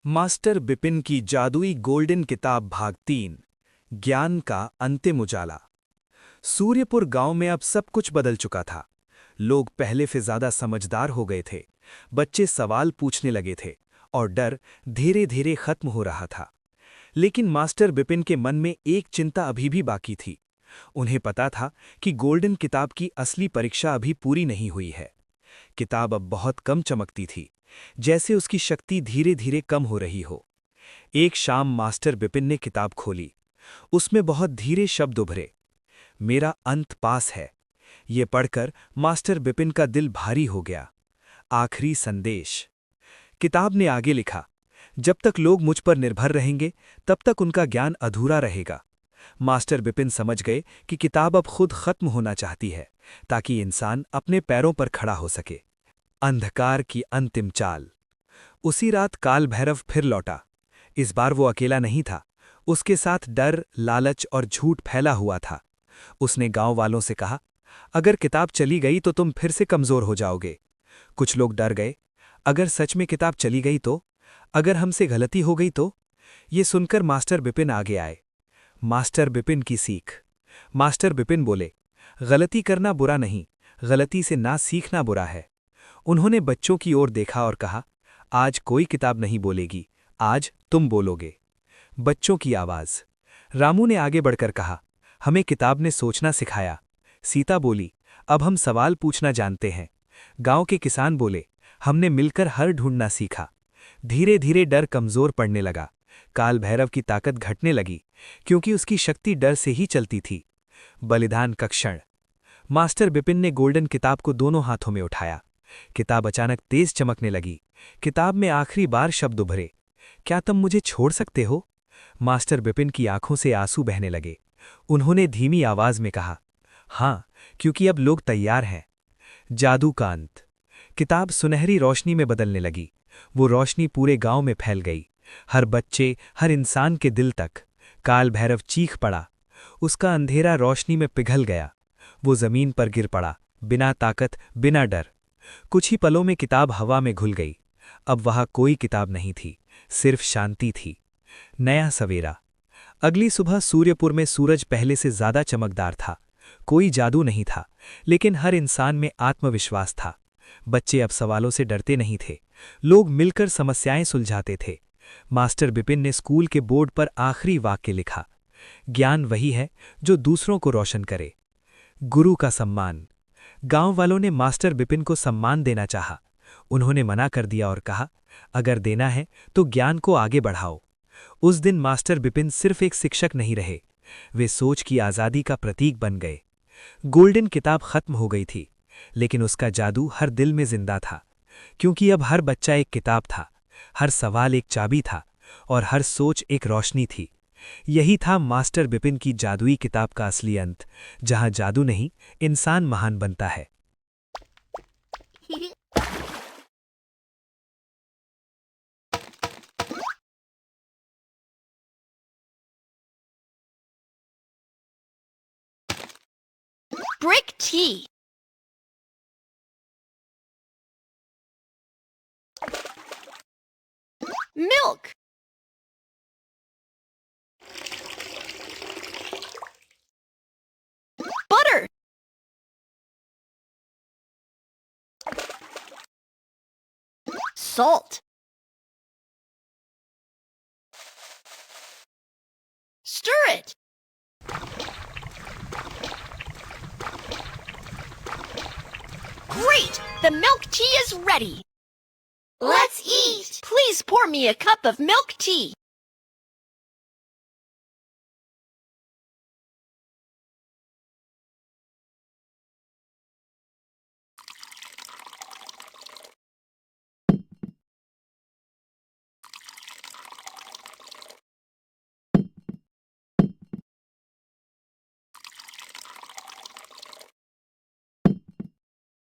Master Bipin की जादुई golden किताब भाग 3 ज्ञान का अंतिम उजाला। सूर्यपुर गांव में अब सब कुछ बदल चुका था। लोग पहले से ज्यादा समझदार हो गए थे। बच्चे सवाल पूछने लगे थे और डर धीरे धीरे खत्म हो रहा था। लेकिन मास्टर बिपिन के मन में एक चिंता अभी भी बाकी थी। उन्हें पता था कि गोल्डन किताब की असली परीक्षा अभी पूरी नहीं हुई है। किताब अब बहुत कम चमकती थी, जैसे उसकी शक्ति धीरे धीरे कम हो रही हो। एक शाम मास्टर बिपिन ने किताब खोली। उसमें बहुत धीरे शब्द उभरे, मेरा अंत पास है। ये पढ़कर मास्टर बिपिन का दिल भारी हो गया। आखिरी संदेश। किताब ने आगे लिखा, जब तक लोग मुझ पर निर्भर रहेंगे तब तक उनका ज्ञान अधूरा रहेगा। मास्टर बिपिन समझ गए कि किताब अब खुद खत्म होना चाहती है, ताकि इंसान अपने पैरों पर खड़ा हो सके। अंधकार की अंतिम चाल। उसी रात काल भैरव फिर लौटा। इस बार वो अकेला नहीं था। उसके साथ डर, लालच और झूठ फैला हुआ था। उसने गांव वालों से कहा, अगर किताब चली गई तो तुम फिर से कमजोर हो जाओगे। कुछ लोग डर गए, अगर सच में किताब चली गई तो, अगर हमसे गलती हो गई तो। ये सुनकर मास्टर बिपिन आगे आए। मास्टर बिपिन की सीख। मास्टर बिपिन बोले, गलती करना बुरा नहीं, गलती से ना सीखना बुरा है। उन्होंने बच्चों की ओर देखा और कहा, आज कोई किताब नहीं बोलेगी, आज तुम बोलोगे। बच्चों की आवाज। रामू ने आगे बढ़कर कहा, हमें किताब ने सोचना सिखाया। सीता बोली, अब हम सवाल पूछना जानते हैं। गांव के किसान बोले, हमने मिलकर हल ढूंढना सीखा। धीरे धीरे डर कमजोर पड़ने लगा। काल भैरव की ताकत घटने लगी, क्योंकि उसकी शक्ति डर से ही चलती थी। बलिदान का क्षण। मास्टर बिपिन ने गोल्डन किताब को दोनों हाथों में उठाया। किताब अचानक तेज चमकने लगी। किताब में आखिरी बार शब्द उभरे, क्या तुम मुझे छोड़ सकते हो? मास्टर बिपिन की आंखों से आंसू बहने लगे। उन्होंने धीमी आवाज में कहा, हां, क्योंकि अब लोग तैयार हैं। जादू का अंत। किताब सुनहरी रोशनी में बदलने लगी। वो रोशनी पूरे गांव में फैल गई, हर बच्चे, हर इंसान के दिल तक। काल भैरव चीख पड़ा। उसका अंधेरा रोशनी में पिघल गया। वो जमीन पर गिर पड़ा, बिना ताकत, बिना डर। कुछ ही पलों में किताब हवा में घुल गई। अब वहां कोई किताब नहीं थी, सिर्फ शांति थी। नया सवेरा। अगली सुबह सूर्यपुर में सूरज पहले से ज्यादा चमकदार था। कोई जादू नहीं था, लेकिन हर इंसान में आत्मविश्वास था। बच्चे अब सवालों से डरते नहीं थे। लोग मिलकर समस्याएं सुलझाते थे। मास्टर बिपिन ने स्कूल के बोर्ड पर आखिरी वाक्य लिखा, ज्ञान वही है जो दूसरों को रोशन करे। गुरु का सम्मान। गांव वालों ने मास्टर बिपिन को सम्मान देना चाहा। उन्होंने मना कर दिया और कहा, अगर देना है तो ज्ञान को आगे बढ़ाओ। उस दिन मास्टर बिपिन सिर्फ एक शिक्षक नहीं रहे, वे सोच की आज़ादी का प्रतीक बन गए। गोल्डन किताब खत्म हो गई थी, लेकिन उसका जादू हर दिल में जिंदा था, क्योंकि अब हर बच्चा एक किताब था, हर सवाल एक चाबी था और हर सोच एक रोशनी थी। यही था मास्टर बिपिन की जादुई किताब का असली अंत, जहां जादू नहीं, इंसान महान बनता है। Brick tea. Milk. Butter. Salt. Stir it. Great! The milk tea is ready. Let's eat. Please pour me a cup of milk tea.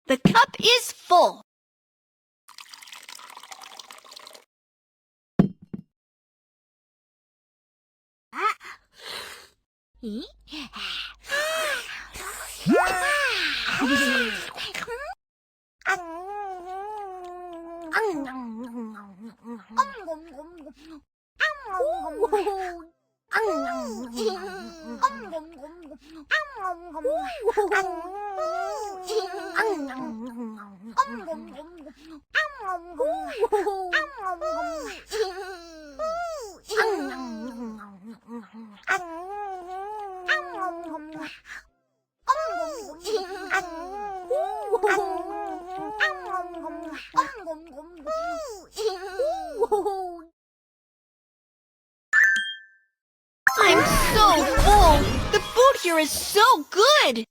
The cup is full. I'm so full. The food here is so good.